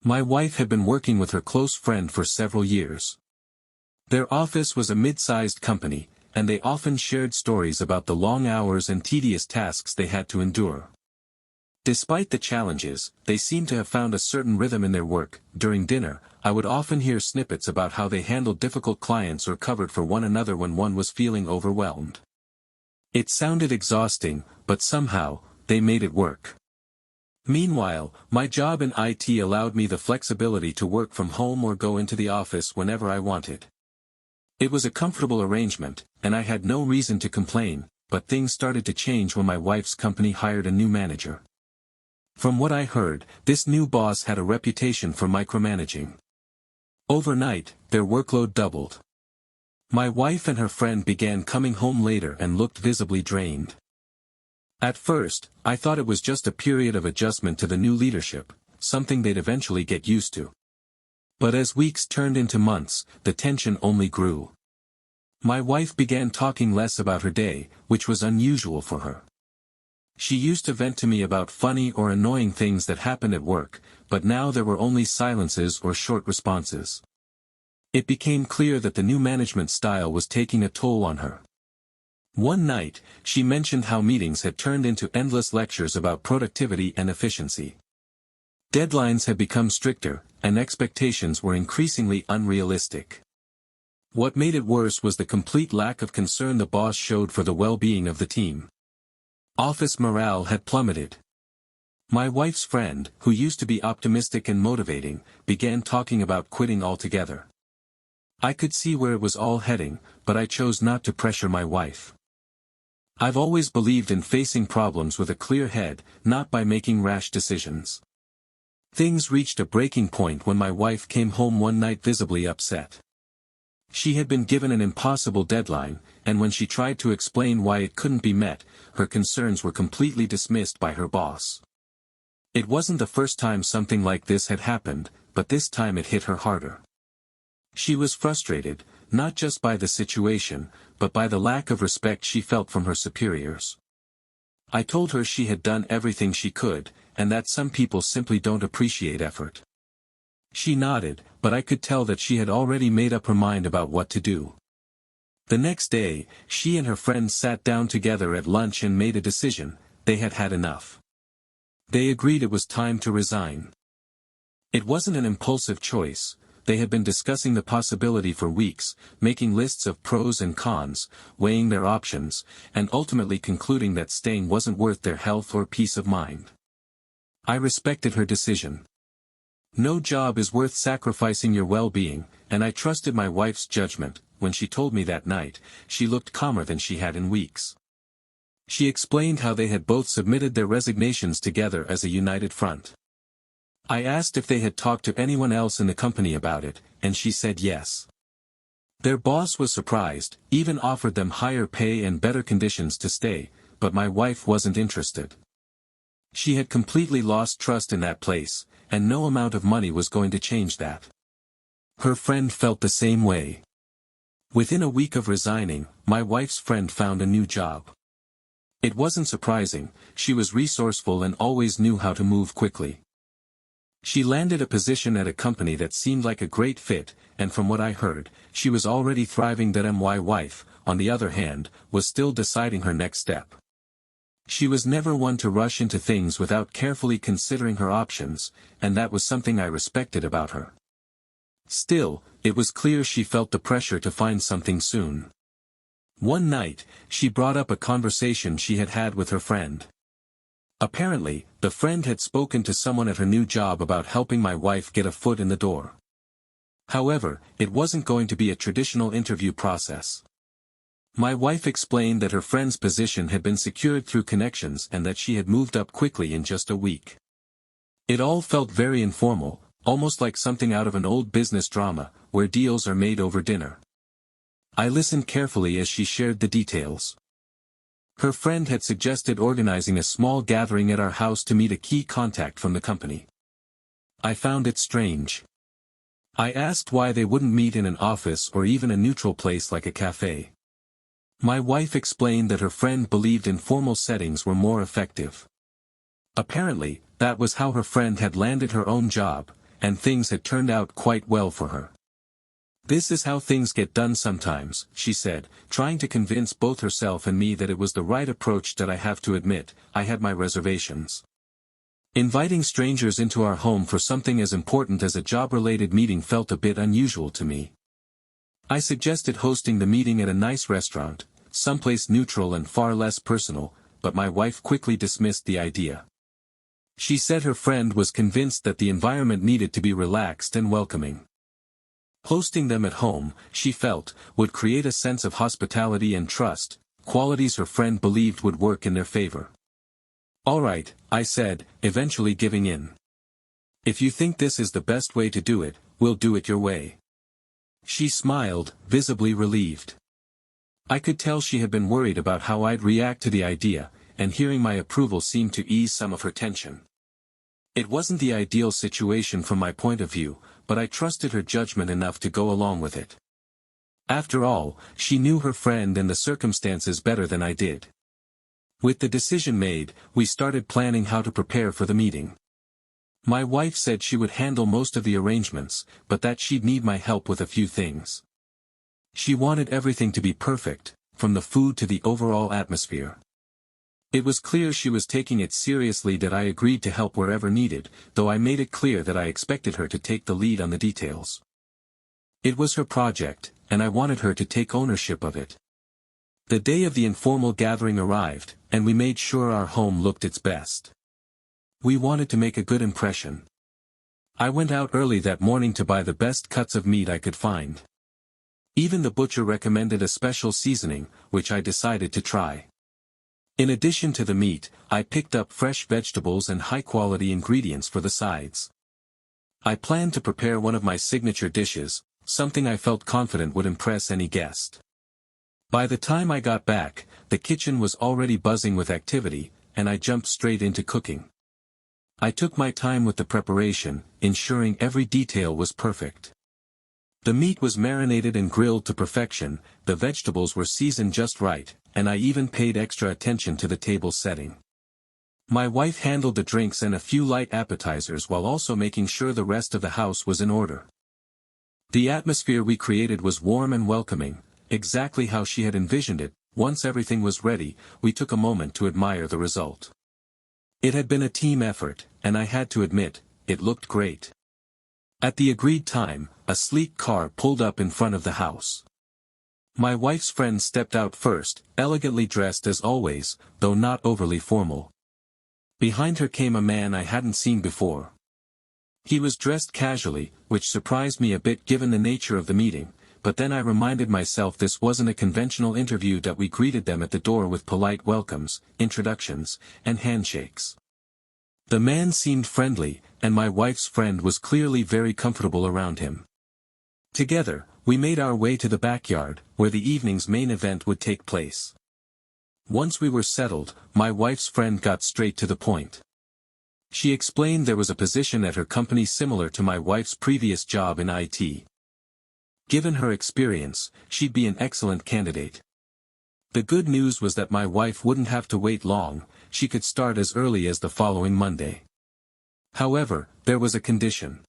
My wife had been working with her close friend for several years. Their office was a mid-sized company, and they often shared stories about the long hours and tedious tasks they had to endure. Despite the challenges, they seemed to have found a certain rhythm in their work. During dinner, I would often hear snippets about how they handled difficult clients or covered for one another when one was feeling overwhelmed. It sounded exhausting, but somehow, they made it work. Meanwhile, my job in IT allowed me the flexibility to work from home or go into the office whenever I wanted. It was a comfortable arrangement, and I had no reason to complain, but things started to change when my wife's company hired a new manager. From what I heard, this new boss had a reputation for micromanaging. Overnight, their workload doubled. My wife and her friend began coming home later and looked visibly drained. At first, I thought it was just a period of adjustment to the new leadership, something they'd eventually get used to. But as weeks turned into months, the tension only grew. My wife began talking less about her day, which was unusual for her. She used to vent to me about funny or annoying things that happened at work, but now there were only silences or short responses. It became clear that the new management style was taking a toll on her. One night, she mentioned how meetings had turned into endless lectures about productivity and efficiency. Deadlines had become stricter, and expectations were increasingly unrealistic. What made it worse was the complete lack of concern the boss showed for the well-being of the team. Office morale had plummeted. My wife's friend, who used to be optimistic and motivating, began talking about quitting altogether. I could see where it was all heading, but I chose not to pressure my wife. I've always believed in facing problems with a clear head, not by making rash decisions. Things reached a breaking point when my wife came home one night visibly upset. She had been given an impossible deadline, and when she tried to explain why it couldn't be met, her concerns were completely dismissed by her boss. It wasn't the first time something like this had happened, but this time it hit her harder. She was frustrated, not just by the situation, but by the lack of respect she felt from her superiors. I told her she had done everything she could, and that some people simply don't appreciate effort. She nodded, but I could tell that she had already made up her mind about what to do. The next day, she and her friend sat down together at lunch and made a decision. They had had enough. They agreed it was time to resign. It wasn't an impulsive choice. They had been discussing the possibility for weeks, making lists of pros and cons, weighing their options, and ultimately concluding that staying wasn't worth their health or peace of mind. I respected her decision. No job is worth sacrificing your well-being, and I trusted my wife's judgment. When she told me that night, she looked calmer than she had in weeks. She explained how they had both submitted their resignations together as a united front. I asked if they had talked to anyone else in the company about it, and she said yes. Their boss was surprised, even offered them higher pay and better conditions to stay, but my wife wasn't interested. She had completely lost trust in that place, and no amount of money was going to change that. Her friend felt the same way. Within a week of resigning, my wife's friend found a new job. It wasn't surprising, she was resourceful and always knew how to move quickly. She landed a position at a company that seemed like a great fit, and from what I heard, she was already thriving. That my wife, on the other hand, was still deciding her next step. She was never one to rush into things without carefully considering her options, and that was something I respected about her. Still, it was clear she felt the pressure to find something soon. One night, she brought up a conversation she had had with her friend. Apparently, the friend had spoken to someone at her new job about helping my wife get a foot in the door. However, it wasn't going to be a traditional interview process. My wife explained that her friend's position had been secured through connections and that she had moved up quickly in just a week. It all felt very informal, almost like something out of an old business drama, where deals are made over dinner. I listened carefully as she shared the details. Her friend had suggested organizing a small gathering at our house to meet a key contact from the company. I found it strange. I asked why they wouldn't meet in an office or even a neutral place like a cafe. My wife explained that her friend believed informal settings were more effective. Apparently, that was how her friend had landed her own job, and things had turned out quite well for her. "This is how things get done sometimes," she said, trying to convince both herself and me that it was the right approach. That I have to admit, I had my reservations. Inviting strangers into our home for something as important as a job-related meeting felt a bit unusual to me. I suggested hosting the meeting at a nice restaurant, someplace neutral and far less personal, but my wife quickly dismissed the idea. She said her friend was convinced that the environment needed to be relaxed and welcoming. Hosting them at home, she felt, would create a sense of hospitality and trust, qualities her friend believed would work in their favor. "All right," I said, eventually giving in. "If you think this is the best way to do it, we'll do it your way." She smiled, visibly relieved. I could tell she had been worried about how I'd react to the idea, and hearing my approval seemed to ease some of her tension. It wasn't the ideal situation from my point of view, but I trusted her judgment enough to go along with it. After all, she knew her friend and the circumstances better than I did. With the decision made, we started planning how to prepare for the meeting. My wife said she would handle most of the arrangements, but that she'd need my help with a few things. She wanted everything to be perfect, from the food to the overall atmosphere. It was clear she was taking it seriously. That I agreed to help wherever needed, though I made it clear that I expected her to take the lead on the details. It was her project, and I wanted her to take ownership of it. The day of the informal gathering arrived, and we made sure our home looked its best. We wanted to make a good impression. I went out early that morning to buy the best cuts of meat I could find. Even the butcher recommended a special seasoning, which I decided to try. In addition to the meat, I picked up fresh vegetables and high-quality ingredients for the sides. I planned to prepare one of my signature dishes, something I felt confident would impress any guest. By the time I got back, the kitchen was already buzzing with activity, and I jumped straight into cooking. I took my time with the preparation, ensuring every detail was perfect. The meat was marinated and grilled to perfection, the vegetables were seasoned just right, and I even paid extra attention to the table setting. My wife handled the drinks and a few light appetizers while also making sure the rest of the house was in order. The atmosphere we created was warm and welcoming, exactly how she had envisioned it. Once everything was ready, we took a moment to admire the result. It had been a team effort, and I had to admit, it looked great. At the agreed time, a sleek car pulled up in front of the house. My wife's friend stepped out first, elegantly dressed as always, though not overly formal. Behind her came a man I hadn't seen before. He was dressed casually, which surprised me a bit given the nature of the meeting, but then I reminded myself this wasn't a conventional interview. That we greeted them at the door with polite welcomes, introductions, and handshakes. The man seemed friendly, and my wife's friend was clearly very comfortable around him. Together, we made our way to the backyard, where the evening's main event would take place. Once we were settled, my wife's friend got straight to the point. She explained there was a position at her company similar to my wife's previous job in IT. Given her experience, she'd be an excellent candidate. The good news was that my wife wouldn't have to wait long, she could start as early as the following Monday. However, there was a condition.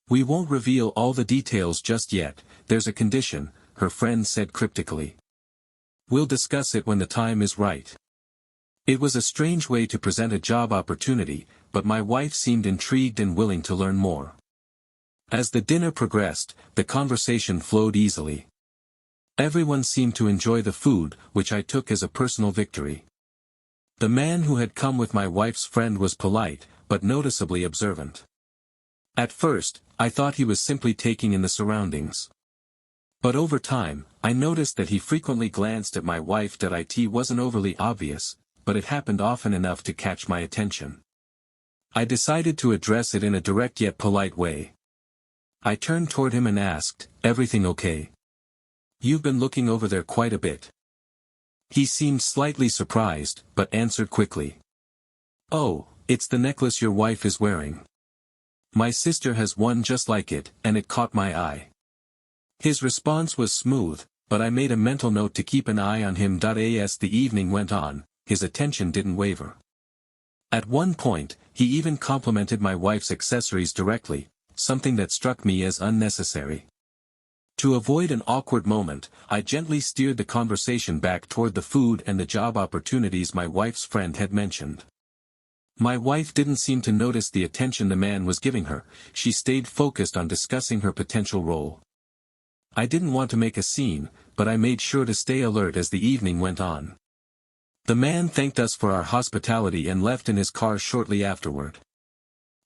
"We won't reveal all the details just yet, there's a condition," her friend said cryptically. "We'll discuss it when the time is right." It was a strange way to present a job opportunity, but my wife seemed intrigued and willing to learn more. As the dinner progressed, the conversation flowed easily. Everyone seemed to enjoy the food, which I took as a personal victory. The man who had come with my wife's friend was polite, but noticeably observant. At first, I thought he was simply taking in the surroundings. But over time, I noticed that he frequently glanced at my wife. It wasn't overly obvious, but it happened often enough to catch my attention. I decided to address it in a direct yet polite way. I turned toward him and asked, "Everything okay? You've been looking over there quite a bit." He seemed slightly surprised, but answered quickly. "Oh, it's the necklace your wife is wearing. My sister has one just like it, and it caught my eye." His response was smooth, but I made a mental note to keep an eye on him. As the evening went on, his attention didn't waver. At one point, he even complimented my wife's accessories directly, something that struck me as unnecessary. To avoid an awkward moment, I gently steered the conversation back toward the food and the job opportunities my wife's friend had mentioned. My wife didn't seem to notice the attention the man was giving her. She stayed focused on discussing her potential role. I didn't want to make a scene, but I made sure to stay alert as the evening went on. The man thanked us for our hospitality and left in his car shortly afterward.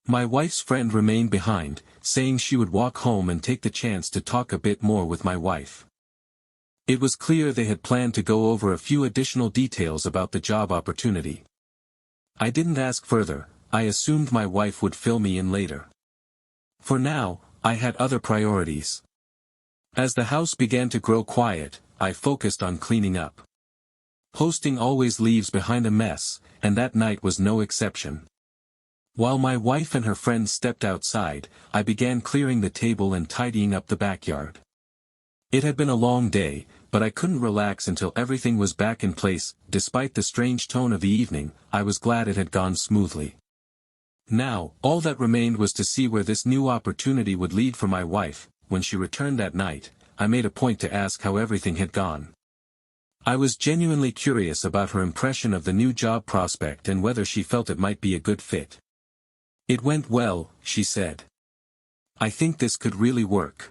My wife's friend remained behind, saying she would walk home and take the chance to talk a bit more with my wife. It was clear they had planned to go over a few additional details about the job opportunity. I didn't ask further. I assumed my wife would fill me in later. For now, I had other priorities. As the house began to grow quiet, I focused on cleaning up. Hosting always leaves behind a mess, and that night was no exception. While my wife and her friends stepped outside, I began clearing the table and tidying up the backyard. It had been a long day, but I couldn't relax until everything was back in place. Despite the strange tone of the evening, I was glad it had gone smoothly. Now, all that remained was to see where this new opportunity would lead for my wife. When she returned that night, I made a point to ask how everything had gone. I was genuinely curious about her impression of the new job prospect and whether she felt it might be a good fit. "It went well," she said. "I think this could really work."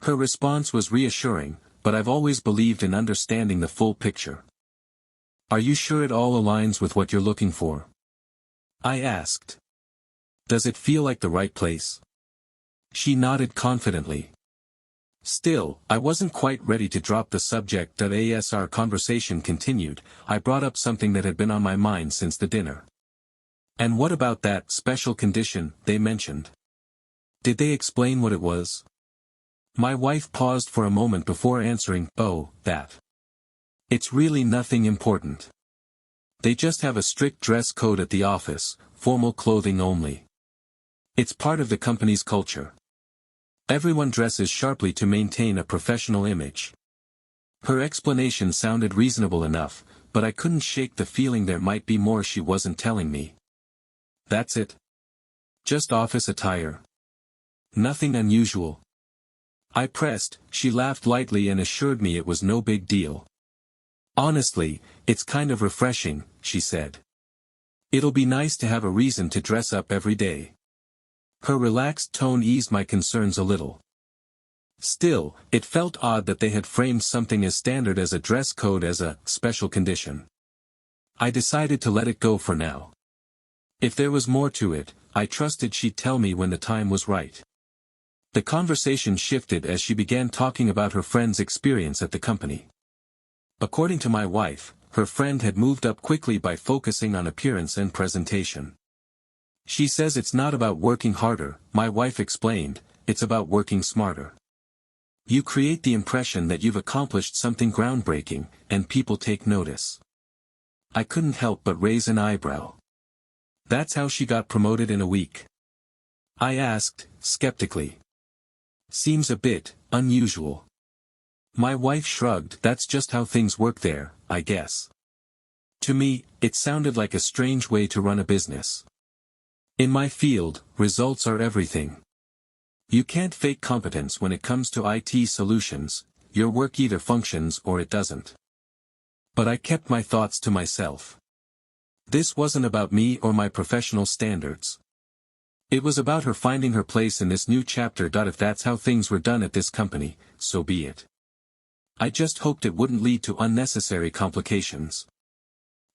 Her response was reassuring, but I've always believed in understanding the full picture. "Are you sure it all aligns with what you're looking for?" I asked. "Does it feel like the right place?" She nodded confidently. Still, I wasn't quite ready to drop the subject. As our conversation continued, I brought up something that had been on my mind since the dinner. "And what about that special condition they mentioned? Did they explain what it was?" My wife paused for a moment before answering, "Oh, that. It's really nothing important. They just have a strict dress code at the office, formal clothing only. It's part of the company's culture. Everyone dresses sharply to maintain a professional image." Her explanation sounded reasonable enough, but I couldn't shake the feeling there might be more she wasn't telling me. "That's it? Just office attire? Nothing unusual?" I pressed. She laughed lightly and assured me it was no big deal. "Honestly, it's kind of refreshing," she said. "It'll be nice to have a reason to dress up every day." Her relaxed tone eased my concerns a little. Still, it felt odd that they had framed something as standard as a dress code as a special condition. I decided to let it go for now. If there was more to it, I trusted she'd tell me when the time was right. The conversation shifted as she began talking about her friend's experience at the company. According to my wife, her friend had moved up quickly by focusing on appearance and presentation. "She says it's not about working harder," my wife explained, "it's about working smarter. You create the impression that you've accomplished something groundbreaking, and people take notice." I couldn't help but raise an eyebrow. "That's how she got promoted in a week?" I asked, skeptically. "Seems a bit unusual." My wife shrugged. "That's just how things work there, I guess." To me, it sounded like a strange way to run a business. In my field, results are everything. You can't fake competence when it comes to IT solutions. Your work either functions or it doesn't. But I kept my thoughts to myself. This wasn't about me or my professional standards. It was about her finding her place in this new chapter. If that's how things were done at this company, so be it. I just hoped it wouldn't lead to unnecessary complications.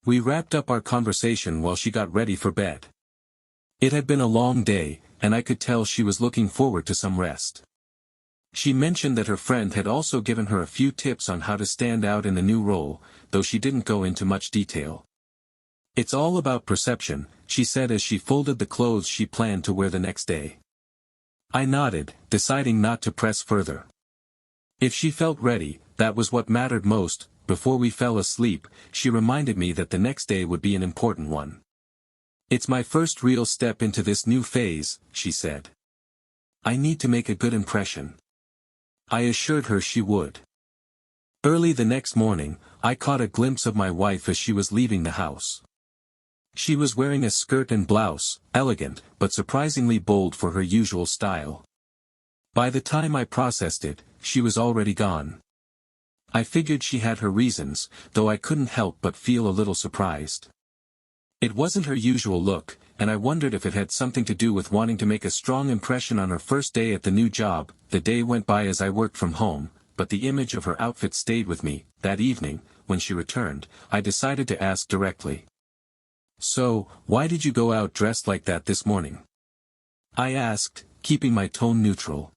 We wrapped up our conversation while she got ready for bed. It had been a long day, and I could tell she was looking forward to some rest. She mentioned that her friend had also given her a few tips on how to stand out in the new role, though she didn't go into much detail. "It's all about perception," she said as she folded the clothes she planned to wear the next day. I nodded, deciding not to press further. If she felt ready, that was what mattered most. Before we fell asleep, she reminded me that the next day would be an important one. "It's my first real step into this new phase," she said. "I need to make a good impression." I assured her she would. Early the next morning, I caught a glimpse of my wife as she was leaving the house. She was wearing a skirt and blouse, elegant, but surprisingly bold for her usual style. By the time I processed it, she was already gone. I figured she had her reasons, though I couldn't help but feel a little surprised. It wasn't her usual look, and I wondered if it had something to do with wanting to make a strong impression on her first day at the new job. The day went by as I worked from home, but the image of her outfit stayed with me. That evening, when she returned, I decided to ask directly. "So, why did you go out dressed like that this morning?" I asked, keeping my tone neutral.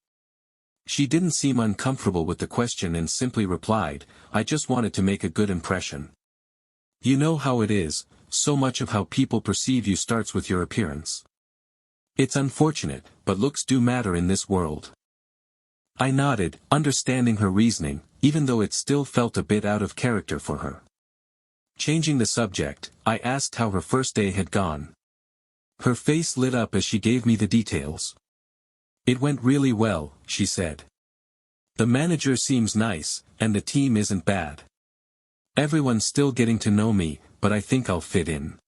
She didn't seem uncomfortable with the question and simply replied, "I just wanted to make a good impression. You know how it is, so much of how people perceive you starts with your appearance. It's unfortunate, but looks do matter in this world." I nodded, understanding her reasoning, even though it still felt a bit out of character for her. Changing the subject, I asked how her first day had gone. Her face lit up as she gave me the details. "It went really well," she said. "The manager seems nice, and the team isn't bad. Everyone's still getting to know me, but I think I'll fit in."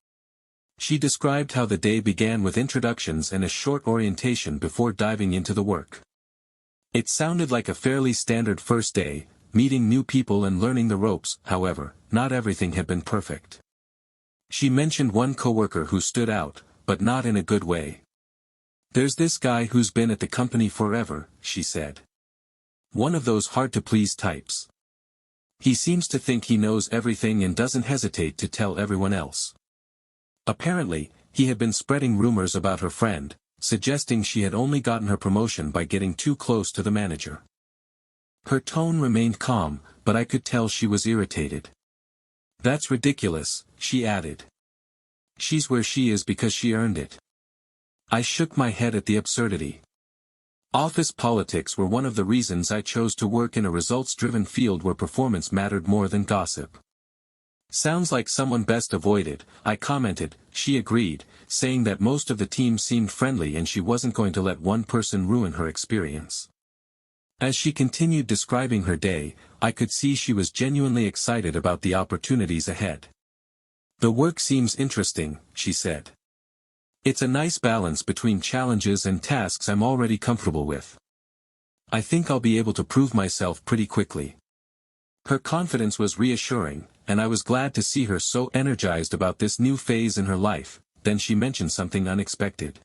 She described how the day began with introductions and a short orientation before diving into the work. It sounded like a fairly standard first day, meeting new people and learning the ropes. However, not everything had been perfect. She mentioned one coworker who stood out, but not in a good way. "There's this guy who's been at the company forever," she said. "One of those hard-to-please types. He seems to think he knows everything and doesn't hesitate to tell everyone else." Apparently, he had been spreading rumors about her friend, suggesting she had only gotten her promotion by getting too close to the manager. Her tone remained calm, but I could tell she was irritated. "That's ridiculous," she added. "She's where she is because she earned it." I shook my head at the absurdity. Office politics were one of the reasons I chose to work in a results-driven field where performance mattered more than gossip. "Sounds like someone best avoided," I commented. She agreed, saying that most of the team seemed friendly and she wasn't going to let one person ruin her experience. As she continued describing her day, I could see she was genuinely excited about the opportunities ahead. "The work seems interesting," she said. "It's a nice balance between challenges and tasks I'm already comfortable with. I think I'll be able to prove myself pretty quickly." Her confidence was reassuring, and I was glad to see her so energized about this new phase in her life. Then she mentioned something unexpected.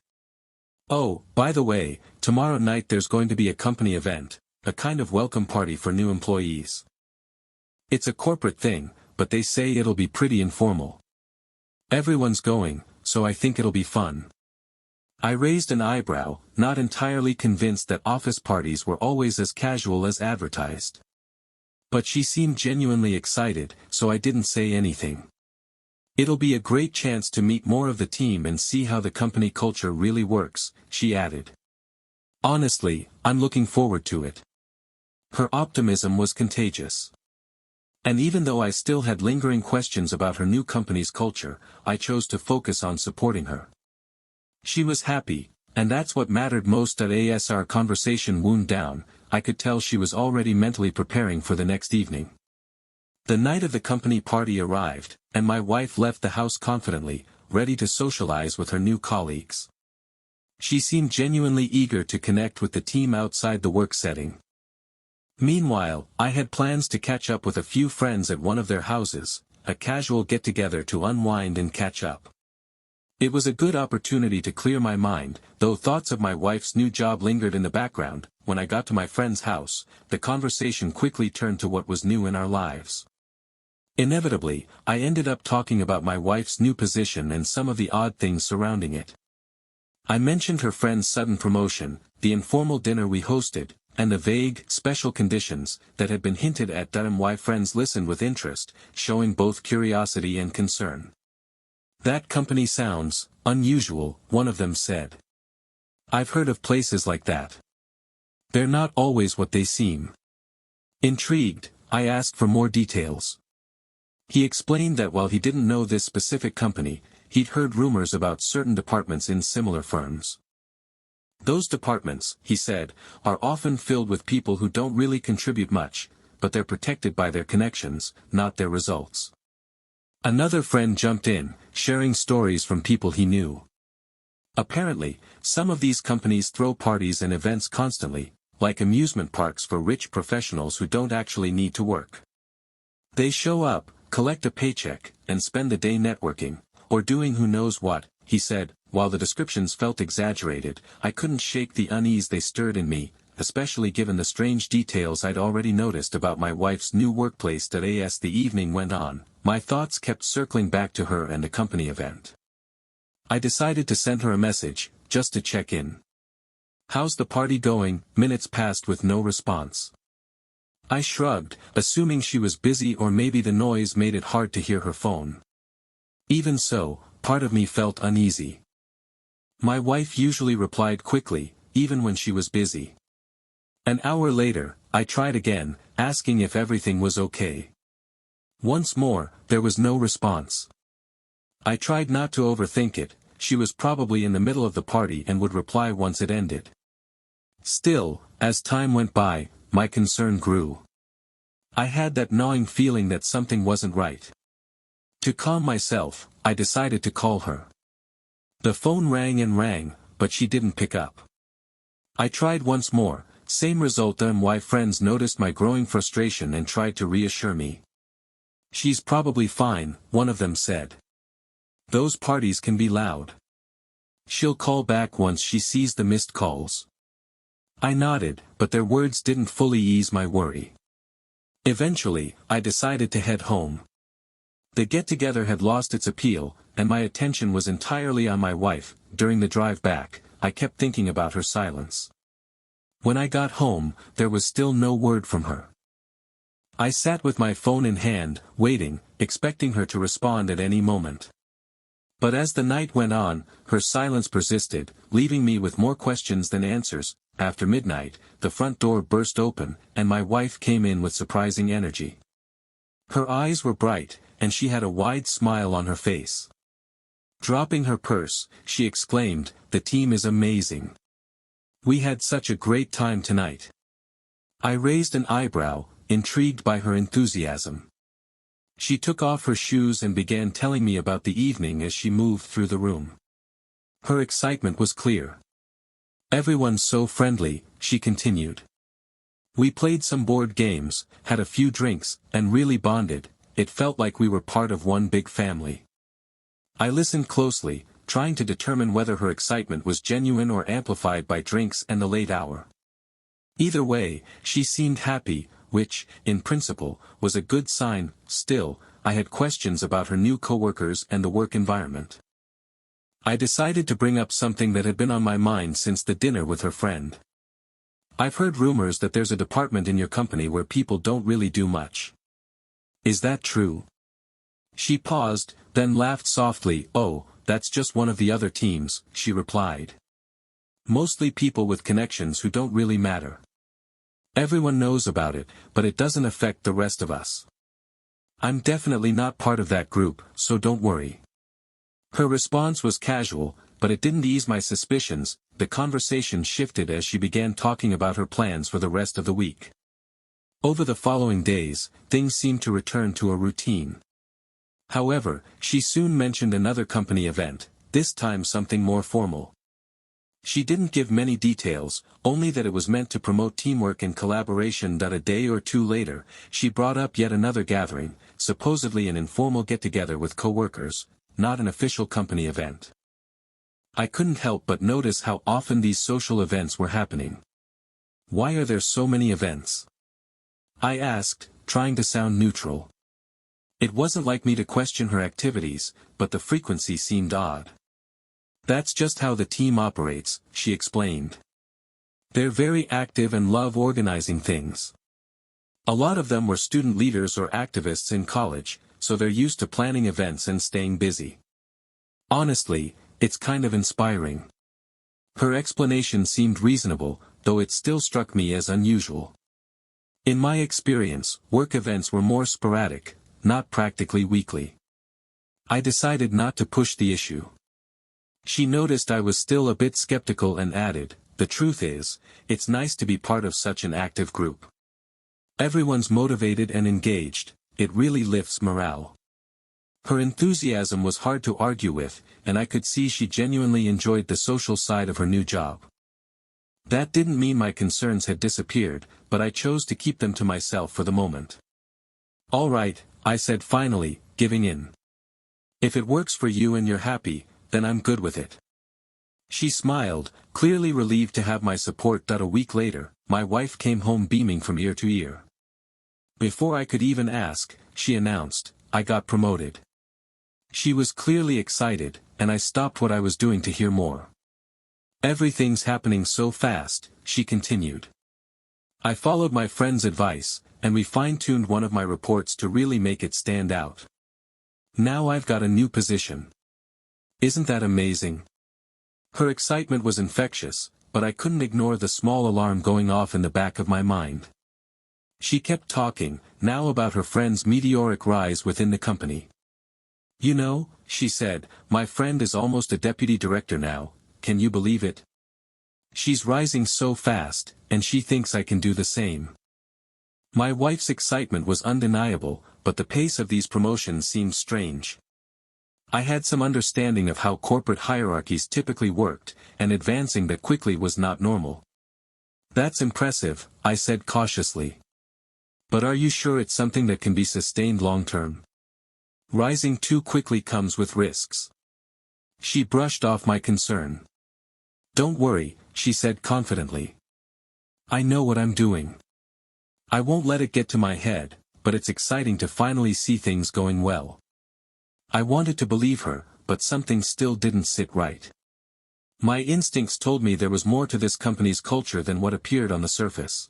"Oh, by the way, tomorrow night there's going to be a company event, a kind of welcome party for new employees. It's a corporate thing, but they say it'll be pretty informal. Everyone's going, so I think it'll be fun." I raised an eyebrow, not entirely convinced that office parties were always as casual as advertised. But she seemed genuinely excited, so I didn't say anything. "It'll be a great chance to meet more of the team and see how the company culture really works," she added. "Honestly, I'm looking forward to it." Her optimism was contagious. And even though I still had lingering questions about her new company's culture, I chose to focus on supporting her. She was happy, and that's what mattered most. As our conversation wound down, I could tell she was already mentally preparing for the next evening. The night of the company party arrived, and my wife left the house confidently, ready to socialize with her new colleagues. She seemed genuinely eager to connect with the team outside the work setting. Meanwhile, I had plans to catch up with a few friends at one of their houses, a casual get-together to unwind and catch up. It was a good opportunity to clear my mind, though thoughts of my wife's new job lingered in the background. When I got to my friend's house, the conversation quickly turned to what was new in our lives. Inevitably, I ended up talking about my wife's new position and some of the odd things surrounding it. I mentioned her friend's sudden promotion, the informal dinner we hosted, and the vague, special conditions that had been hinted at. My friends listened with interest, showing both curiosity and concern. "That company sounds unusual," one of them said. "I've heard of places like that. They're not always what they seem." Intrigued, I asked for more details. He explained that while he didn't know this specific company, he'd heard rumors about certain departments in similar firms. "Those departments," he said, "are often filled with people who don't really contribute much, but they're protected by their connections, not their results. Another friend jumped in, sharing stories from people he knew. Apparently, some of these companies throw parties and events constantly, like amusement parks for rich professionals who don't actually need to work. They show up, collect a paycheck, and spend the day networking, or doing who knows what, he said. While the descriptions felt exaggerated, I couldn't shake the unease they stirred in me, especially given the strange details I'd already noticed about my wife's new workplace. As the evening went on, my thoughts kept circling back to her and a company event. I decided to send her a message, just to check in. "How's the party going?" Minutes passed with no response. I shrugged, assuming she was busy or maybe the noise made it hard to hear her phone. Even so, part of me felt uneasy. My wife usually replied quickly, even when she was busy. An hour later, I tried again, asking if everything was okay. Once more, there was no response. I tried not to overthink it. She was probably in the middle of the party and would reply once it ended. Still, as time went by, my concern grew. I had that gnawing feeling that something wasn't right. To calm myself, I decided to call her. The phone rang and rang, but she didn't pick up. I tried once more, same result. My friends noticed my growing frustration and tried to reassure me. "She's probably fine," one of them said. "Those parties can be loud. She'll call back once she sees the missed calls." I nodded, but their words didn't fully ease my worry. Eventually, I decided to head home. The get-together had lost its appeal, and my attention was entirely on my wife. During the drive back, I kept thinking about her silence. When I got home, there was still no word from her. I sat with my phone in hand, waiting, expecting her to respond at any moment. But as the night went on, her silence persisted, leaving me with more questions than answers. After midnight, the front door burst open, and my wife came in with surprising energy. Her eyes were bright, and she had a wide smile on her face. Dropping her purse, she exclaimed, "The team is amazing. We had such a great time tonight." I raised an eyebrow, intrigued by her enthusiasm. She took off her shoes and began telling me about the evening as she moved through the room. Her excitement was clear. "Everyone's so friendly," she continued. "We played some board games, had a few drinks, and really bonded. It felt like we were part of one big family." I listened closely, trying to determine whether her excitement was genuine or amplified by drinks and the late hour. Either way, she seemed happy, which, in principle, was a good sign. Still, I had questions about her new coworkers and the work environment. I decided to bring up something that had been on my mind since the dinner with her friend. "I've heard rumors that there's a department in your company where people don't really do much. Is that true?" She paused, then laughed softly. "Oh, that's just one of the other teams," she replied. "Mostly people with connections who don't really matter. Everyone knows about it, but it doesn't affect the rest of us. I'm definitely not part of that group, so don't worry." Her response was casual, but it didn't ease my suspicions. The conversation shifted as she began talking about her plans for the rest of the week. Over the following days, things seemed to return to a routine. However, she soon mentioned another company event, this time something more formal. She didn't give many details, only that it was meant to promote teamwork and collaboration. A day or two later, she brought up yet another gathering, supposedly an informal get-together with coworkers, not an official company event. I couldn't help but notice how often these social events were happening. "Why are there so many events?" I asked, trying to sound neutral. It wasn't like me to question her activities, but the frequency seemed odd. "That's just how the team operates," she explained. "They're very active and love organizing things. A lot of them were student leaders or activists in college, so they're used to planning events and staying busy. Honestly, it's kind of inspiring." Her explanation seemed reasonable, though it still struck me as unusual. In my experience, work events were more sporadic, not practically weekly. I decided not to push the issue. She noticed I was still a bit skeptical and added, "The truth is, it's nice to be part of such an active group. Everyone's motivated and engaged, it really lifts morale." Her enthusiasm was hard to argue with, and I could see she genuinely enjoyed the social side of her new job. That didn't mean my concerns had disappeared, but I chose to keep them to myself for the moment. "All right," I said finally, giving in. "If it works for you and you're happy, then I'm good with it." She smiled, clearly relieved to have my support. A week later, my wife came home beaming from ear to ear. Before I could even ask, she announced, "I got promoted." She was clearly excited, and I stopped what I was doing to hear more. "Everything's happening so fast," she continued. "I followed my friend's advice, and we fine-tuned one of my reports to really make it stand out. Now I've got a new position. Isn't that amazing?" Her excitement was infectious, but I couldn't ignore the small alarm going off in the back of my mind. She kept talking, now about her friend's meteoric rise within the company. "You know," she said, "my friend is almost a deputy director now, can you believe it? She's rising so fast, and she thinks I can do the same." My wife's excitement was undeniable, but the pace of these promotions seemed strange. I had some understanding of how corporate hierarchies typically worked, and advancing that quickly was not normal. "That's impressive," I said cautiously. "But are you sure it's something that can be sustained long-term? Rising too quickly comes with risks." She brushed off my concern. "Don't worry," she said confidently. "I know what I'm doing. I won't let it get to my head, but it's exciting to finally see things going well." I wanted to believe her, but something still didn't sit right. My instincts told me there was more to this company's culture than what appeared on the surface.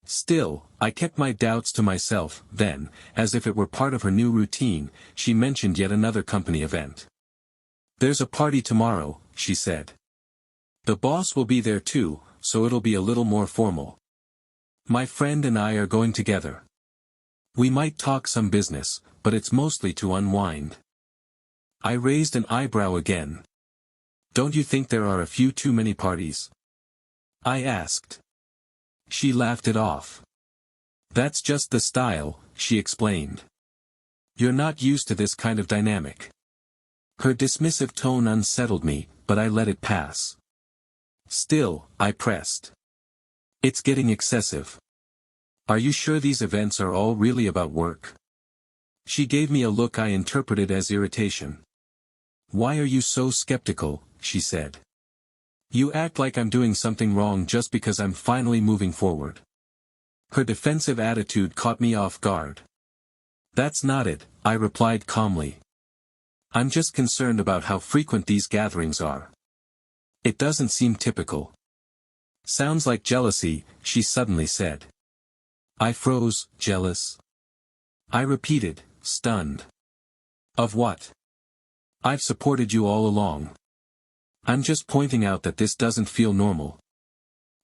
Still, I kept my doubts to myself. Then, as if it were part of her new routine, she mentioned yet another company event. "There's a party tomorrow," she said. "The boss will be there too, so it'll be a little more formal. My friend and I are going together. We might talk some business, but it's mostly to unwind." I raised an eyebrow again. "Don't you think there are a few too many parties?" I asked. She laughed it off. "That's just the style," she explained. "You're not used to this kind of dynamic." Her dismissive tone unsettled me, but I let it pass. Still, I pressed. "It's getting excessive. Are you sure these events are all really about work?" She gave me a look I interpreted as irritation. "Why are you so skeptical?" she said. "You act like I'm doing something wrong just because I'm finally moving forward." Her defensive attitude caught me off guard. "That's not it," I replied calmly. "I'm just concerned about how frequent these gatherings are. It doesn't seem typical." "Sounds like jealousy," she suddenly said. I froze. "Jealous?" I repeated, stunned. "Of what? I've supported you all along. I'm just pointing out that this doesn't feel normal."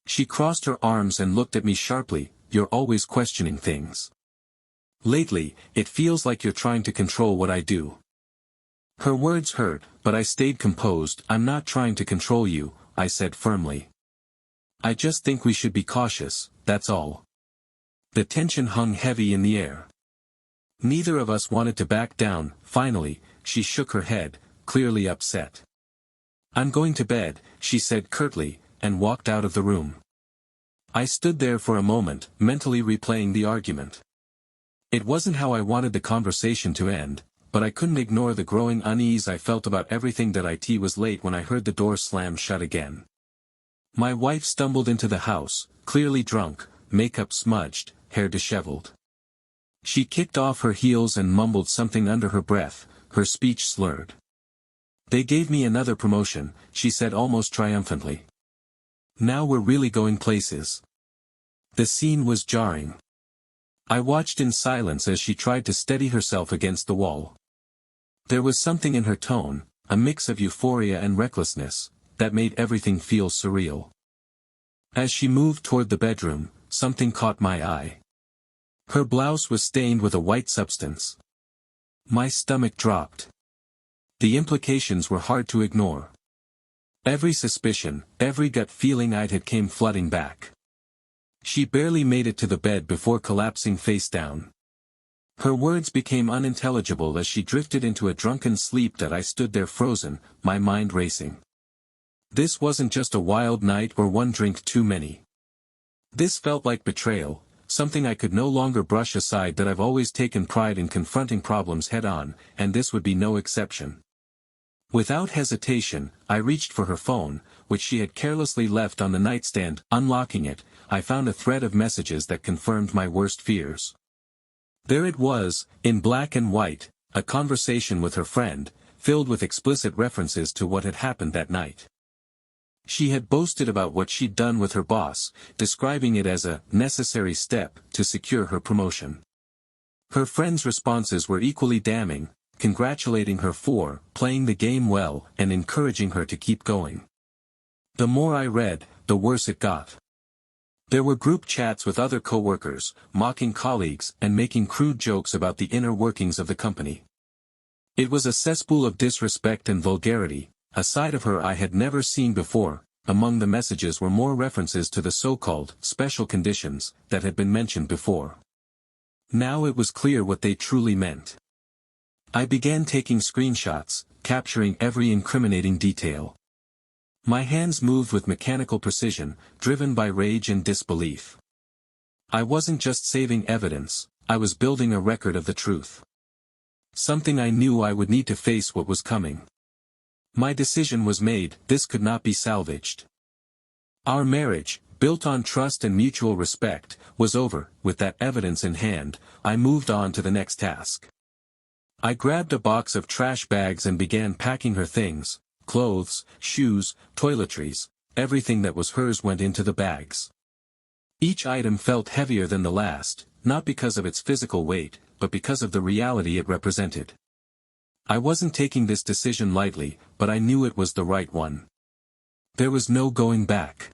She crossed her arms and looked at me sharply. "You're always questioning things. Lately, it feels like you're trying to control what I do." Her words hurt, but I stayed composed. "I'm not trying to control you," I said firmly. "I just think we should be cautious, that's all." The tension hung heavy in the air. Neither of us wanted to back down. Finally, she shook her head, clearly upset. "I'm going to bed," she said curtly, and walked out of the room. I stood there for a moment, mentally replaying the argument. It wasn't how I wanted the conversation to end, but I couldn't ignore the growing unease I felt about everything. It was late when I heard the door slam shut again. My wife stumbled into the house, clearly drunk, makeup smudged, hair disheveled. She kicked off her heels and mumbled something under her breath, her speech slurred. "They gave me another promotion," she said almost triumphantly. "Now we're really going places." The scene was jarring. I watched in silence as she tried to steady herself against the wall. There was something in her tone, a mix of euphoria and recklessness, that made everything feel surreal. As she moved toward the bedroom, something caught my eye. Her blouse was stained with a white substance. My stomach dropped. The implications were hard to ignore. Every suspicion, every gut feeling I'd had came flooding back. She barely made it to the bed before collapsing face down. Her words became unintelligible as she drifted into a drunken sleep that I stood there frozen, my mind racing. This wasn't just a wild night or one drink too many. This felt like betrayal, something I could no longer brush aside. That I've always taken pride in confronting problems head-on, and this would be no exception. Without hesitation, I reached for her phone, which she had carelessly left on the nightstand. Unlocking it, I found a thread of messages that confirmed my worst fears. There it was, in black and white, a conversation with her friend, filled with explicit references to what had happened that night. She had boasted about what she'd done with her boss, describing it as a necessary step to secure her promotion. Her friend's responses were equally damning, congratulating her for playing the game well and encouraging her to keep going. The more I read, the worse it got. There were group chats with other co-workers, mocking colleagues and making crude jokes about the inner workings of the company. It was a cesspool of disrespect and vulgarity, a side of her I had never seen before. Among the messages were more references to the so-called special conditions that had been mentioned before. Now it was clear what they truly meant. I began taking screenshots, capturing every incriminating detail. My hands moved with mechanical precision, driven by rage and disbelief. I wasn't just saving evidence, I was building a record of the truth. Something I knew I would need to face what was coming. My decision was made. This could not be salvaged. Our marriage, built on trust and mutual respect, was over. With that evidence in hand, I moved on to the next task. I grabbed a box of trash bags and began packing her things. Clothes, shoes, toiletries, everything that was hers went into the bags. Each item felt heavier than the last, not because of its physical weight, but because of the reality it represented. I wasn't taking this decision lightly, but I knew it was the right one. There was no going back.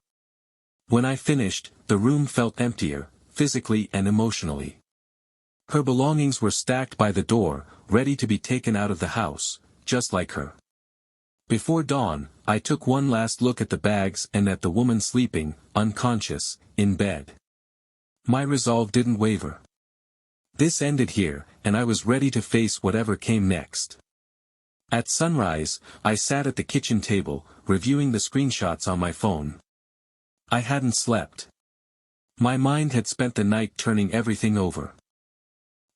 When I finished, the room felt emptier, physically and emotionally. Her belongings were stacked by the door, ready to be taken out of the house, just like her. Before dawn, I took one last look at the bags and at the woman sleeping, unconscious, in bed. My resolve didn't waver. This ended here, and I was ready to face whatever came next. At sunrise, I sat at the kitchen table, reviewing the screenshots on my phone. I hadn't slept. My mind had spent the night turning everything over.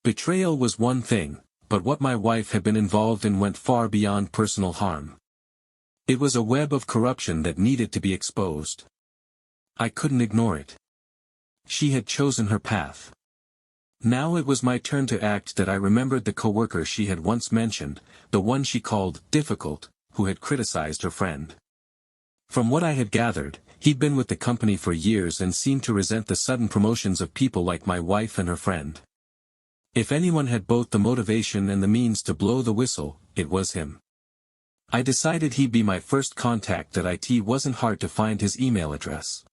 Betrayal was one thing, but what my wife had been involved in went far beyond personal harm. It was a web of corruption that needed to be exposed. I couldn't ignore it. She had chosen her path. Now it was my turn to act. That I remembered the coworker she had once mentioned, the one she called difficult, who had criticized her friend. From what I had gathered, he'd been with the company for years and seemed to resent the sudden promotions of people like my wife and her friend. If anyone had both the motivation and the means to blow the whistle, it was him. I decided he'd be my first contact. That it wasn't hard to find his email address.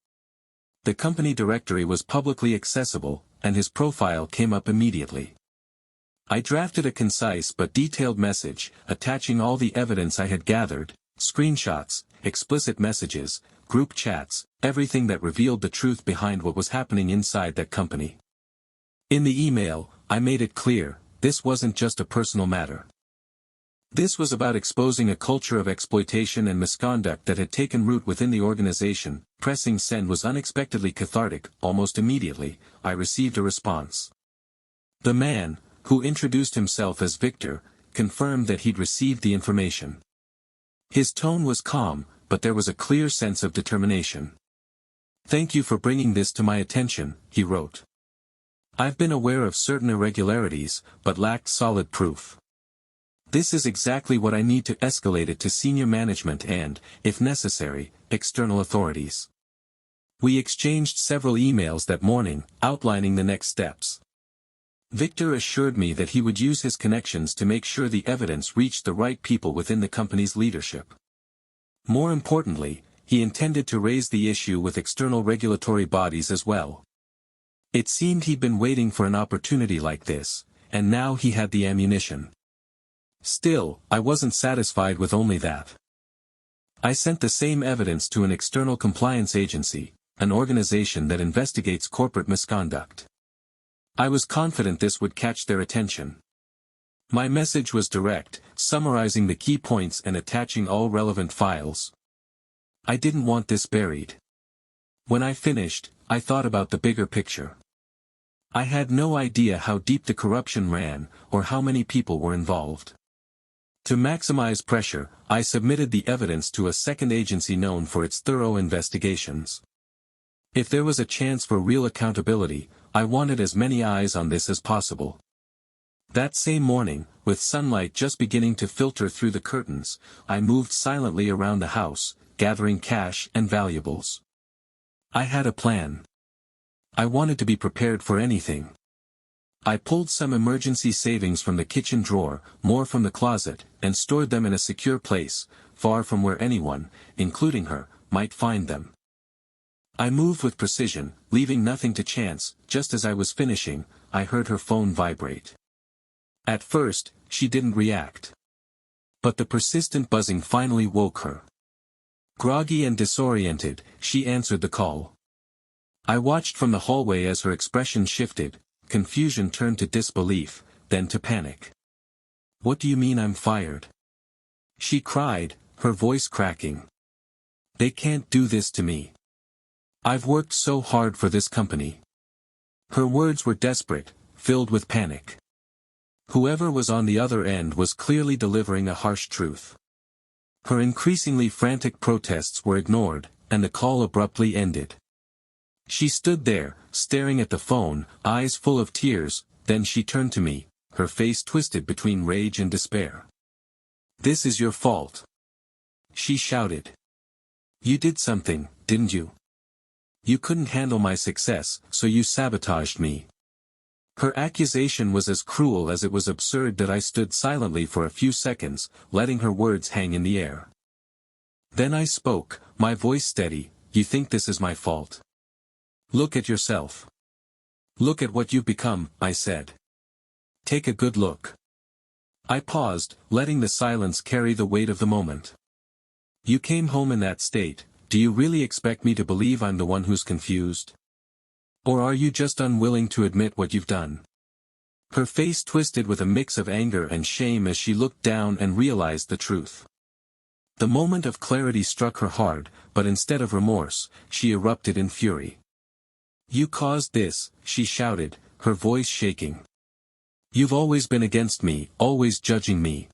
The company directory was publicly accessible, and his profile came up immediately. I drafted a concise but detailed message, attaching all the evidence I had gathered, screenshots, explicit messages, group chats, everything that revealed the truth behind what was happening inside that company. In the email, I made it clear, this wasn't just a personal matter. This was about exposing a culture of exploitation and misconduct that had taken root within the organization. Pressing send was unexpectedly cathartic. Almost immediately, I received a response. The man, who introduced himself as Victor, confirmed that he'd received the information. His tone was calm, but there was a clear sense of determination. "Thank you for bringing this to my attention," he wrote. "I've been aware of certain irregularities, but lacked solid proof. This is exactly what I need to escalate it to senior management and, if necessary, external authorities." We exchanged several emails that morning, outlining the next steps. Victor assured me that he would use his connections to make sure the evidence reached the right people within the company's leadership. More importantly, he intended to raise the issue with external regulatory bodies as well. It seemed he'd been waiting for an opportunity like this, and now he had the ammunition. Still, I wasn't satisfied with only that. I sent the same evidence to an external compliance agency, an organization that investigates corporate misconduct. I was confident this would catch their attention. My message was direct, summarizing the key points and attaching all relevant files. I didn't want this buried. When I finished, I thought about the bigger picture. I had no idea how deep the corruption ran, or how many people were involved. To maximize pressure, I submitted the evidence to a second agency known for its thorough investigations. If there was a chance for real accountability, I wanted as many eyes on this as possible. That same morning, with sunlight just beginning to filter through the curtains, I moved silently around the house, gathering cash and valuables. I had a plan. I wanted to be prepared for anything. I pulled some emergency savings from the kitchen drawer, more from the closet, and stored them in a secure place, far from where anyone, including her, might find them. I moved with precision, leaving nothing to chance. Just as I was finishing, I heard her phone vibrate. At first, she didn't react. But the persistent buzzing finally woke her. Groggy and disoriented, she answered the call. I watched from the hallway as her expression shifted. Confusion turned to disbelief, then to panic. "What do you mean I'm fired?" she cried, her voice cracking. "They can't do this to me. I've worked so hard for this company." Her words were desperate, filled with panic. Whoever was on the other end was clearly delivering a harsh truth. Her increasingly frantic protests were ignored, and the call abruptly ended. She stood there, staring at the phone, eyes full of tears, then she turned to me, her face twisted between rage and despair. "This is your fault," she shouted. "You did something, didn't you? You couldn't handle my success, so you sabotaged me." Her accusation was as cruel as it was absurd that I stood silently for a few seconds, letting her words hang in the air. Then I spoke, my voice steady. "You think this is my fault? Look at yourself. Look at what you've become," I said. "Take a good look." I paused, letting the silence carry the weight of the moment. "You came home in that state. Do you really expect me to believe I'm the one who's confused? Or are you just unwilling to admit what you've done?" Her face twisted with a mix of anger and shame as she looked down and realized the truth. The moment of clarity struck her hard, but instead of remorse, she erupted in fury. "You caused this," she shouted, her voice shaking. "You've always been against me, always judging me."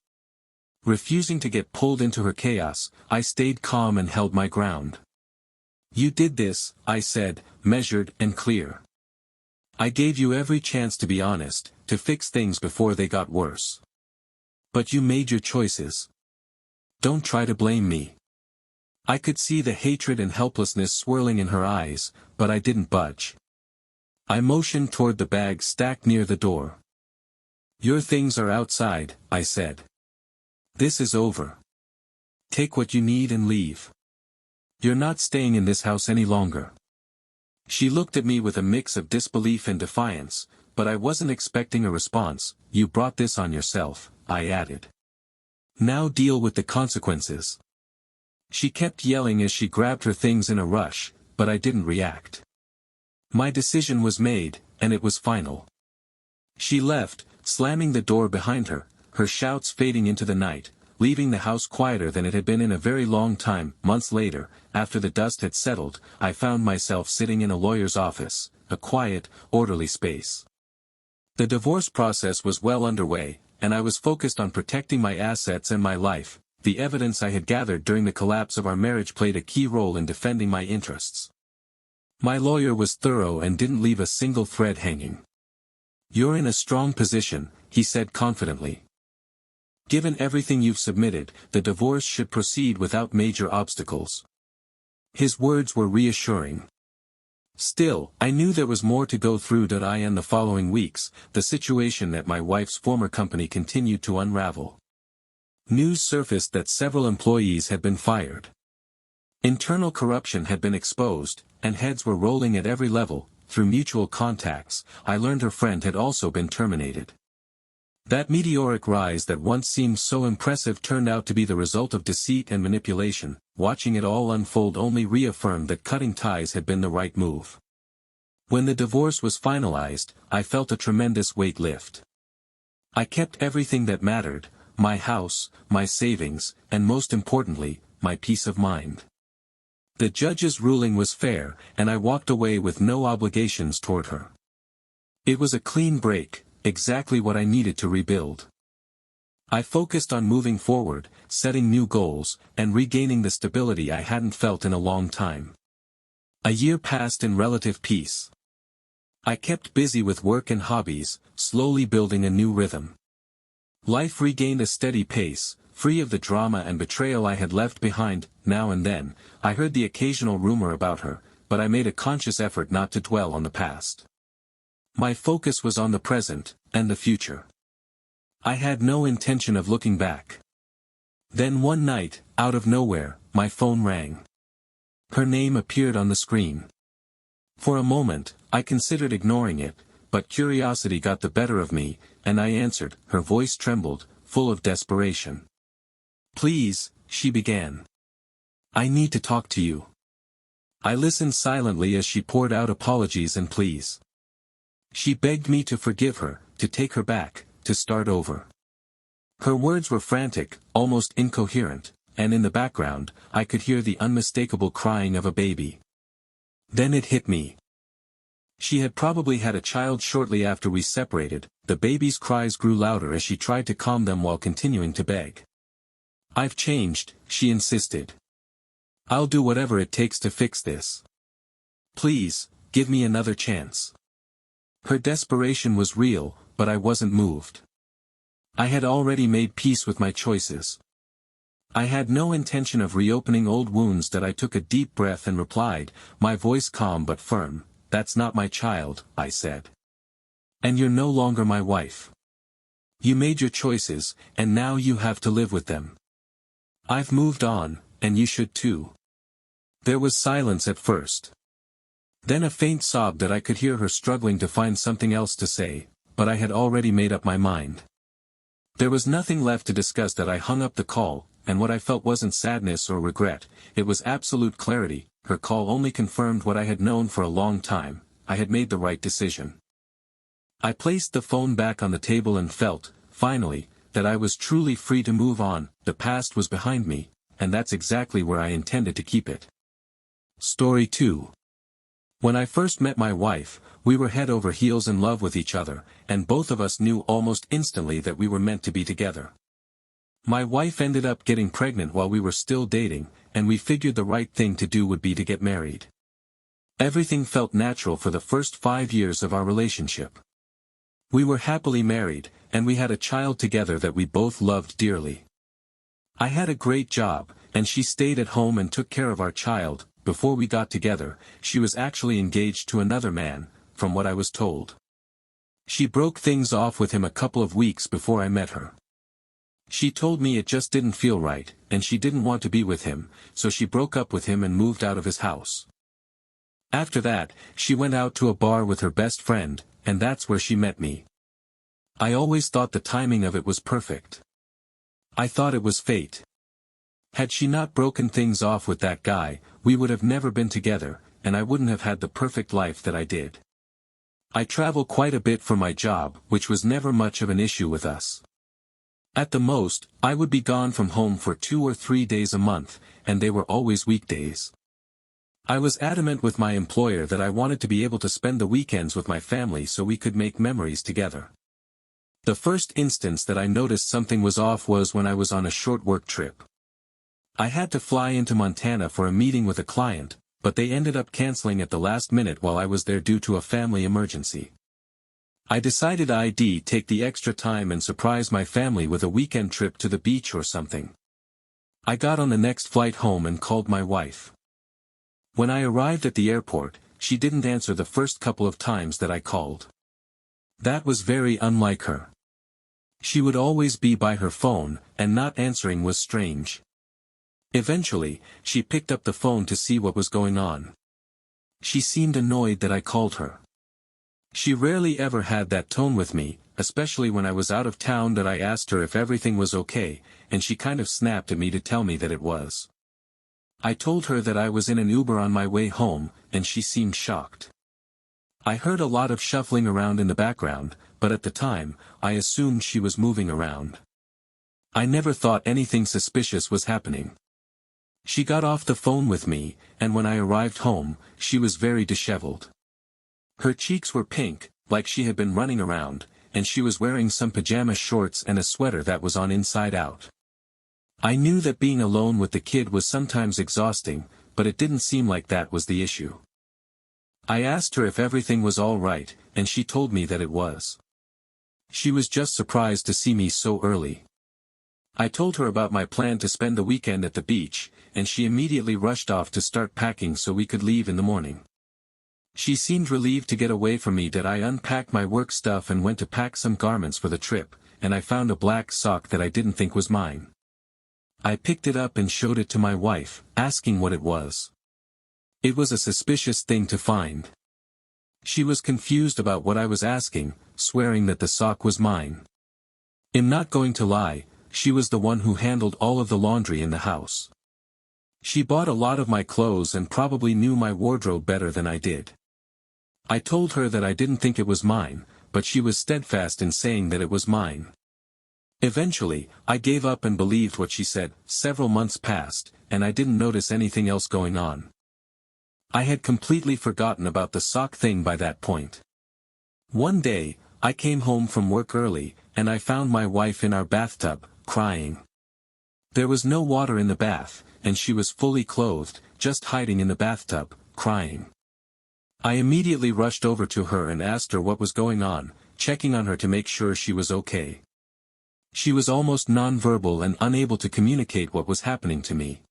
Refusing to get pulled into her chaos, I stayed calm and held my ground. "You did this," I said, measured and clear. "I gave you every chance to be honest, to fix things before they got worse. But you made your choices. Don't try to blame me." I could see the hatred and helplessness swirling in her eyes, but I didn't budge. I motioned toward the bag stacked near the door. "Your things are outside," I said. "This is over. Take what you need and leave. You're not staying in this house any longer." She looked at me with a mix of disbelief and defiance, but I wasn't expecting a response. "You brought this on yourself," I added. "Now deal with the consequences." She kept yelling as she grabbed her things in a rush, but I didn't react. My decision was made, and it was final. She left, slamming the door behind her, her shouts fading into the night, leaving the house quieter than it had been in a very long time. Months later, after the dust had settled, I found myself sitting in a lawyer's office, a quiet, orderly space. The divorce process was well underway, and I was focused on protecting my assets and my life. The evidence I had gathered during the collapse of our marriage played a key role in defending my interests. My lawyer was thorough and didn't leave a single thread hanging. "You're in a strong position," he said confidently. "Given everything you've submitted, the divorce should proceed without major obstacles." His words were reassuring. Still, I knew there was more to go through. In the following weeks, the situation at my wife's former company continued to unravel. News surfaced that several employees had been fired. Internal corruption had been exposed, and heads were rolling at every level. Through mutual contacts, I learned her friend had also been terminated. That meteoric rise that once seemed so impressive turned out to be the result of deceit and manipulation. Watching it all unfold only reaffirmed that cutting ties had been the right move. When the divorce was finalized, I felt a tremendous weight lift. I kept everything that mattered, my house, my savings, and most importantly, my peace of mind. The judge's ruling was fair, and I walked away with no obligations toward her. It was a clean break, exactly what I needed to rebuild. I focused on moving forward, setting new goals, and regaining the stability I hadn't felt in a long time. A year passed in relative peace. I kept busy with work and hobbies, slowly building a new rhythm. Life regained a steady pace, free of the drama and betrayal I had left behind. Now and then, I heard the occasional rumor about her, but I made a conscious effort not to dwell on the past. My focus was on the present, and the future. I had no intention of looking back. Then one night, out of nowhere, my phone rang. Her name appeared on the screen. For a moment, I considered ignoring it, but curiosity got the better of me, and I answered. Her voice trembled, full of desperation. "Please," she began. "I need to talk to you." I listened silently as she poured out apologies and pleas. She begged me to forgive her, to take her back, to start over. Her words were frantic, almost incoherent, and in the background, I could hear the unmistakable crying of a baby. Then it hit me. She had probably had a child shortly after we separated. The baby's cries grew louder as she tried to calm them while continuing to beg. "I've changed," she insisted. "I'll do whatever it takes to fix this. Please, give me another chance." Her desperation was real, but I wasn't moved. I had already made peace with my choices. I had no intention of reopening old wounds. That I took a deep breath and replied, my voice calm but firm, "That's not my child," I said. "And you're no longer my wife. You made your choices, and now you have to live with them. I've moved on, and you should too." There was silence at first. Then a faint sob that I could hear her struggling to find something else to say, but I had already made up my mind. There was nothing left to discuss. That I hung up the call, and what I felt wasn't sadness or regret, it was absolute clarity. Her call only confirmed what I had known for a long time. I had made the right decision. I placed the phone back on the table and felt, finally, that I was truly free to move on. The past was behind me, and that's exactly where I intended to keep it. Story 2. When I first met my wife, we were head over heels in love with each other, and both of us knew almost instantly that we were meant to be together. My wife ended up getting pregnant while we were still dating, and we figured the right thing to do would be to get married. Everything felt natural for the first 5 years of our relationship. We were happily married, and we had a child together that we both loved dearly. I had a great job, and she stayed at home and took care of our child. Before we got together, she was actually engaged to another man, from what I was told. She broke things off with him a couple of weeks before I met her. She told me it just didn't feel right, and she didn't want to be with him, so she broke up with him and moved out of his house. After that, she went out to a bar with her best friend, and that's where she met me. I always thought the timing of it was perfect. I thought it was fate. Had she not broken things off with that guy, we would have never been together, and I wouldn't have had the perfect life that I did. I travel quite a bit for my job, which was never much of an issue with us. At the most, I would be gone from home for 2 or 3 days a month, and they were always weekdays. I was adamant with my employer that I wanted to be able to spend the weekends with my family so we could make memories together. The first instance that I noticed something was off was when I was on a short work trip. I had to fly into Montana for a meeting with a client, but they ended up canceling at the last minute while I was there due to a family emergency. I decided I'd take the extra time and surprise my family with a weekend trip to the beach or something. I got on the next flight home and called my wife. When I arrived at the airport, she didn't answer the first couple of times that I called. That was very unlike her. She would always be by her phone, and not answering was strange. Eventually, she picked up the phone to see what was going on. She seemed annoyed that I called her. She rarely ever had that tone with me, especially when I was out of town. That I asked her if everything was okay, and she kind of snapped at me to tell me that it was. I told her that I was in an Uber on my way home, and she seemed shocked. I heard a lot of shuffling around in the background, but at the time, I assumed she was moving around. I never thought anything suspicious was happening. She got off the phone with me, and when I arrived home, she was very disheveled. Her cheeks were pink, like she had been running around, and she was wearing some pajama shorts and a sweater that was on inside out. I knew that being alone with the kid was sometimes exhausting, but it didn't seem like that was the issue. I asked her if everything was all right, and she told me that it was. She was just surprised to see me so early. I told her about my plan to spend the weekend at the beach, and she immediately rushed off to start packing so we could leave in the morning. She seemed relieved to get away from me that I unpacked my work stuff and went to pack some garments for the trip, and I found a black sock that I didn't think was mine. I picked it up and showed it to my wife, asking what it was. It was a suspicious thing to find. She was confused about what I was asking, swearing that the sock was mine. I'm not going to lie, she was the one who handled all of the laundry in the house. She bought a lot of my clothes and probably knew my wardrobe better than I did. I told her that I didn't think it was mine, but she was steadfast in saying that it was mine. Eventually, I gave up and believed what she said. Several months passed, and I didn't notice anything else going on. I had completely forgotten about the sock thing by that point. One day, I came home from work early, and I found my wife in our bathtub, crying. There was no water in the bath, and she was fully clothed, just hiding in the bathtub, crying. I immediately rushed over to her and asked her what was going on, checking on her to make sure she was okay. She was almost nonverbal and unable to communicate what was happening to me.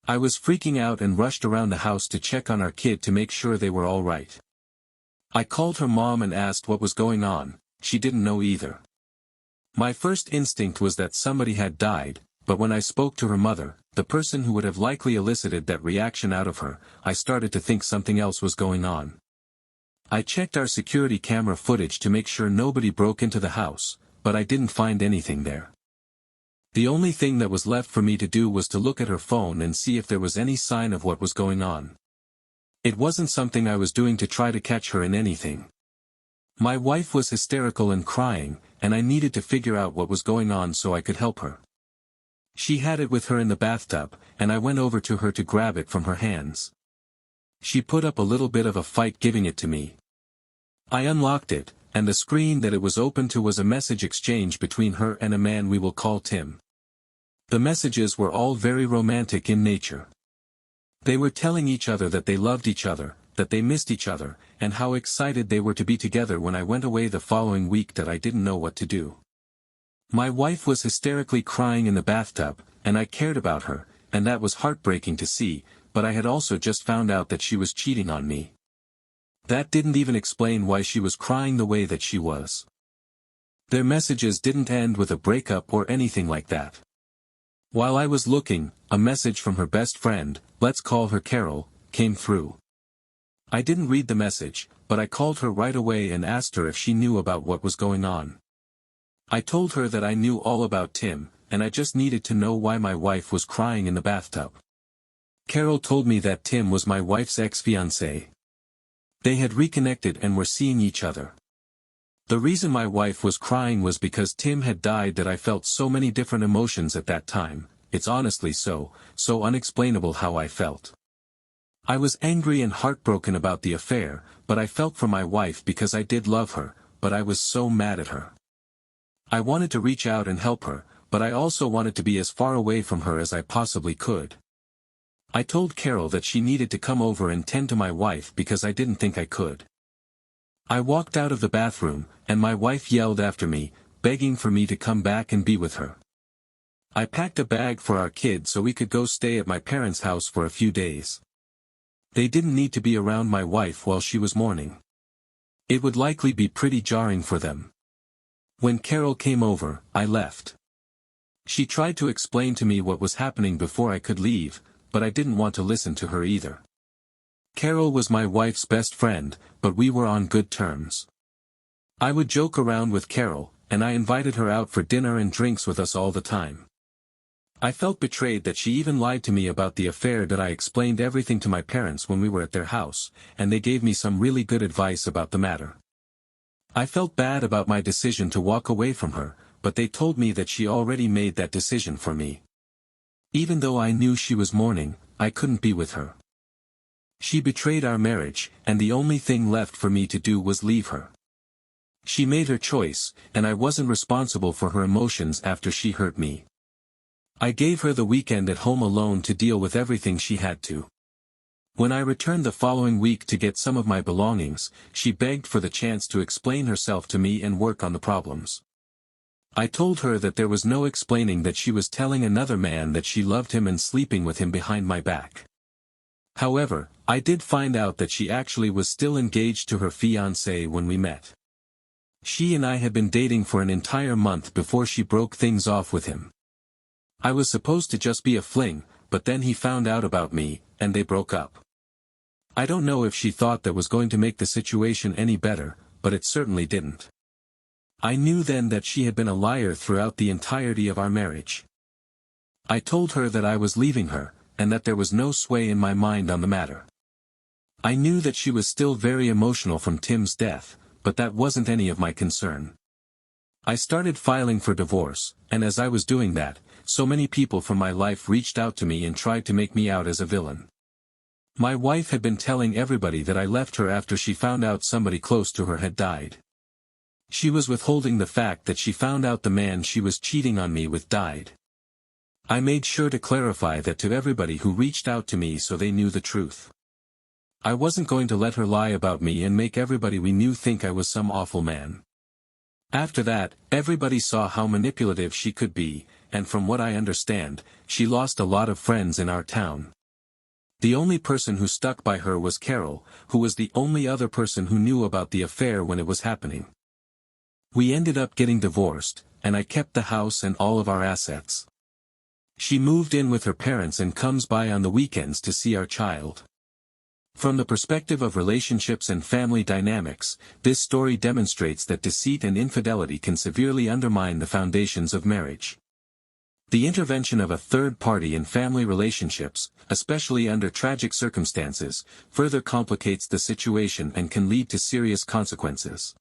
I was freaking out and rushed around the house to check on our kid to make sure they were all right. I called her mom and asked what was going on. She didn't know either. My first instinct was that somebody had died, but when I spoke to her mother, the person who would have likely elicited that reaction out of her, I started to think something else was going on. I checked our security camera footage to make sure nobody broke into the house, but I didn't find anything there. The only thing that was left for me to do was to look at her phone and see if there was any sign of what was going on. It wasn't something I was doing to try to catch her in anything. My wife was hysterical and crying, and I needed to figure out what was going on so I could help her. She had it with her in the bathtub, and I went over to her to grab it from her hands. She put up a little bit of a fight giving it to me. I unlocked it, and the screen that it was open to was a message exchange between her and a man we will call Tim. The messages were all very romantic in nature. They were telling each other that they loved each other, that they missed each other, and how excited they were to be together when I went away the following week that I didn't know what to do. My wife was hysterically crying in the bathtub, and I cared about her, and that was heartbreaking to see, but I had also just found out that she was cheating on me. That didn't even explain why she was crying the way that she was. Their messages didn't end with a breakup or anything like that. While I was looking, a message from her best friend, let's call her Carol, came through. I didn't read the message, but I called her right away and asked her if she knew about what was going on. I told her that I knew all about Tim, and I just needed to know why my wife was crying in the bathtub. Carol told me that Tim was my wife's ex-fiancé. They had reconnected and were seeing each other. The reason my wife was crying was because Tim had died that I felt so many different emotions at that time. It's honestly so unexplainable how I felt. I was angry and heartbroken about the affair, but I felt for my wife because I did love her, but I was so mad at her. I wanted to reach out and help her, but I also wanted to be as far away from her as I possibly could. I told Carol that she needed to come over and tend to my wife because I didn't think I could. I walked out of the bathroom, and my wife yelled after me, begging for me to come back and be with her. I packed a bag for our kid so we could go stay at my parents' house for a few days. They didn't need to be around my wife while she was mourning. It would likely be pretty jarring for them. When Carol came over, I left. She tried to explain to me what was happening before I could leave, but I didn't want to listen to her either. Carol was my wife's best friend, but we were on good terms. I would joke around with Carol, and I invited her out for dinner and drinks with us all the time. I felt betrayed that she even lied to me about the affair. That I explained everything to my parents when we were at their house, and they gave me some really good advice about the matter. I felt bad about my decision to walk away from her, but they told me that she already made that decision for me. Even though I knew she was mourning, I couldn't be with her. She betrayed our marriage, and the only thing left for me to do was leave her. She made her choice, and I wasn't responsible for her emotions after she hurt me. I gave her the weekend at home alone to deal with everything she had to. When I returned the following week to get some of my belongings, she begged for the chance to explain herself to me and work on the problems. I told her that there was no explaining, that she was telling another man that she loved him and sleeping with him behind my back. However, I did find out that she actually was still engaged to her fiancé when we met. She and I had been dating for an entire month before she broke things off with him. I was supposed to just be a fling, but then he found out about me, and they broke up. I don't know if she thought that was going to make the situation any better, but it certainly didn't. I knew then that she had been a liar throughout the entirety of our marriage. I told her that I was leaving her, and that there was no sway in my mind on the matter. I knew that she was still very emotional from Tim's death, but that wasn't any of my concern. I started filing for divorce, and as I was doing that, so many people from my life reached out to me and tried to make me out as a villain. My wife had been telling everybody that I left her after she found out somebody close to her had died. She was withholding the fact that she found out the man she was cheating on me with died. I made sure to clarify that to everybody who reached out to me so they knew the truth. I wasn't going to let her lie about me and make everybody we knew think I was some awful man. After that, everybody saw how manipulative she could be, and from what I understand, she lost a lot of friends in our town. The only person who stuck by her was Carol, who was the only other person who knew about the affair when it was happening. We ended up getting divorced, and I kept the house and all of our assets. She moved in with her parents and comes by on the weekends to see our child. From the perspective of relationships and family dynamics, this story demonstrates that deceit and infidelity can severely undermine the foundations of marriage. The intervention of a third party in family relationships, especially under tragic circumstances, further complicates the situation and can lead to serious consequences.